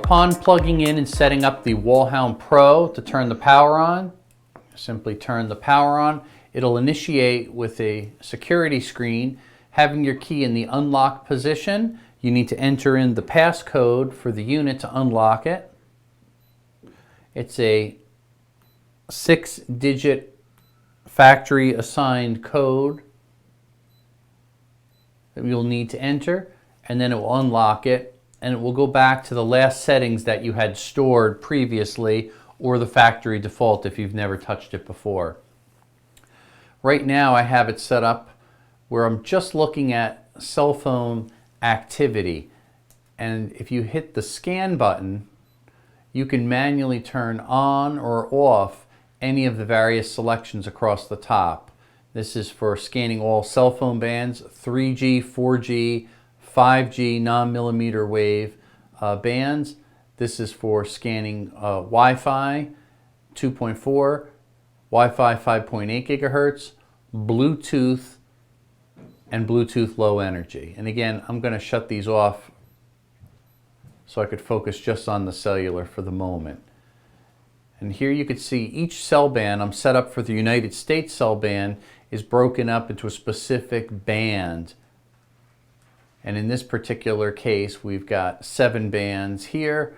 Upon plugging in and setting up the WallHound-Pro to turn the power on, simply turn the power on. It'll initiate with a security screen. Having your key in the unlock position, you need to enter in the passcode for the unit to unlock it. It's a 6-digit factory assigned code that you'll need to enter, and then it will unlock it, and it will go back to the last settings that you had stored previously, or the factory default if you've never touched it before. Right now I have it set up where I'm just looking at cell phone activity, and if you hit the scan button, you can manually turn on or off any of the various selections across the top. This is for scanning all cell phone bands, 3G, 4G, 5G non-millimeter wave bands. This is for scanning Wi-Fi 2.4, Wi-Fi 5.8 gigahertz, Bluetooth, and Bluetooth low energy. And again, I'm going to shut these off so I could focus just on the cellular for the moment. And here you can see each cell band, I'm set up for the United States cell band, is broken up into a specific band. And in this particular case, we've got 7 bands here.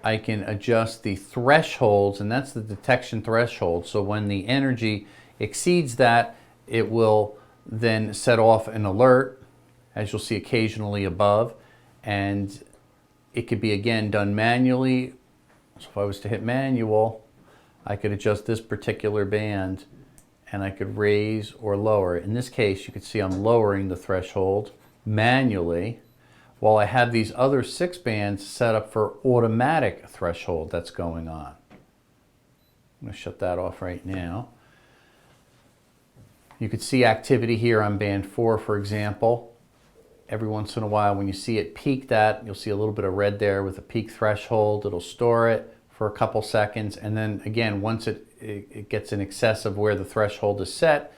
I can adjust the thresholds, and that's the detection threshold. So when the energy exceeds that, it will then set off an alert, as you'll see occasionally above. And it could be, again, done manually. So if I was to hit manual, I could adjust this particular band, and I could raise or lower. In this case, you can see I'm lowering the threshold manually, while I have these other 6 bands set up for automatic threshold that's going on. I'm going to shut that off right now. You can see activity here on band 4, for example. Every once in a while, when you see it peaked at, you'll see a little bit of red there with a peak threshold. It'll store it for a couple seconds, and then again, once it gets in excess of where the threshold is set,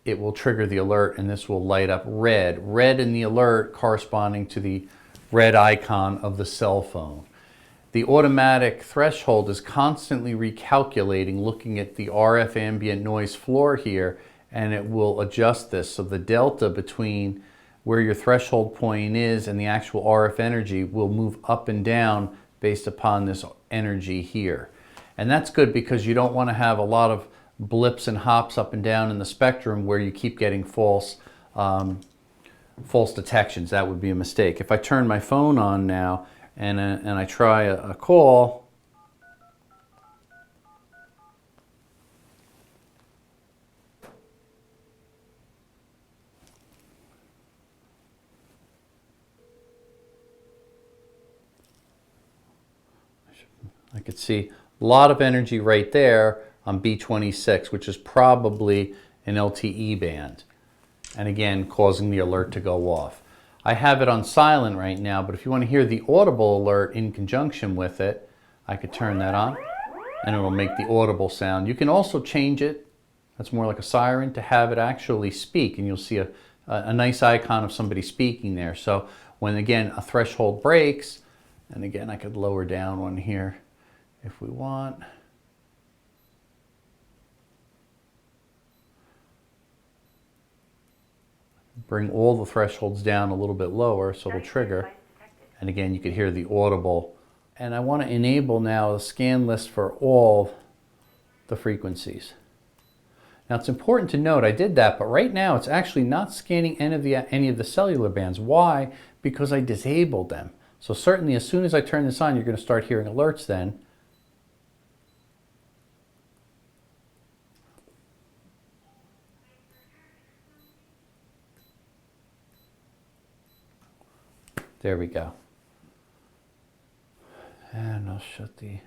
it will trigger the alert, and this will light up red. Red in the alert corresponding to the red icon of the cell phone. The automatic threshold is constantly recalculating, looking at the RF ambient noise floor here, and it will adjust this. So the delta between where your threshold point is and the actual RF energy will move up and down based upon this energy here. And that's good because you don't want to have a lot of blips and hops up and down in the spectrum where you keep getting false detections. That would be a mistake. If I turn my phone on now and I try a call, I could see a lot of energy right there on B26, which is probably an LTE band, and again causing the alert to go off. I have it on silent right now, but if you want to hear the audible alert in conjunction with it, I could turn that on and it will make the audible sound. You can also change it, that's more like a siren, to have it actually speak, and you'll see a nice icon of somebody speaking there. So when again a threshold breaks, and again I could lower down one here if we want. Bring all the thresholds down a little bit lower so it'll trigger. And again, you can hear the audible. And I want to enable now the scan list for all the frequencies. Now it's important to note I did that, but right now it's actually not scanning any of the cellular bands. Why? Because I disabled them. So certainly as soon as I turn this on, you're going to start hearing alerts then. There we go. And I'll shut the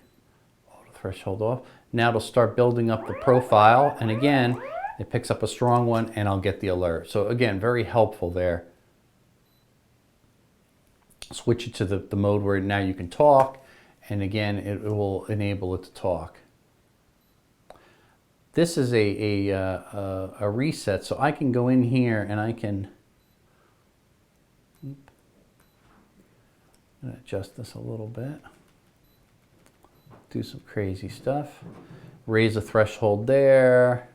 auto threshold off. Now it'll start building up the profile, and again, it picks up a strong one and I'll get the alert. So again, very helpful there. Switch it to the mode where now you can talk, and again, it will enable it to talk. This is a reset, so I can go in here and I can adjust this a little bit. do some crazy stuff. Raise a threshold there.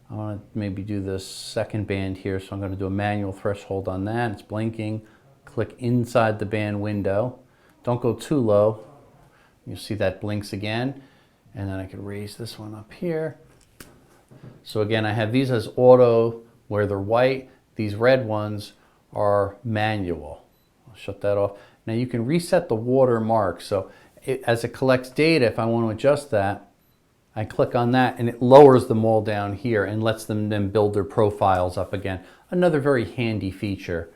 I want to maybe do this second band here, so I'm going to do a manual threshold on that. It's blinking. Click inside the band window. Don't go too low. You'll see that blinks again. And then I can raise this one up here. So again, I have these as auto where they're white. These red ones are manual. I'll shut that off. Now you can reset the watermark. So as it collects data, if I want to adjust that, I click on that and it lowers them all down here and lets them then build their profiles up again. Another very handy feature.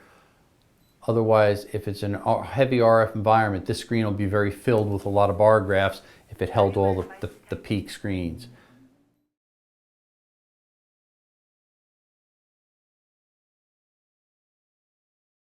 Otherwise, if it's a heavy RF environment, this screen will be very filled with a lot of bar graphs if it held all the peak screens.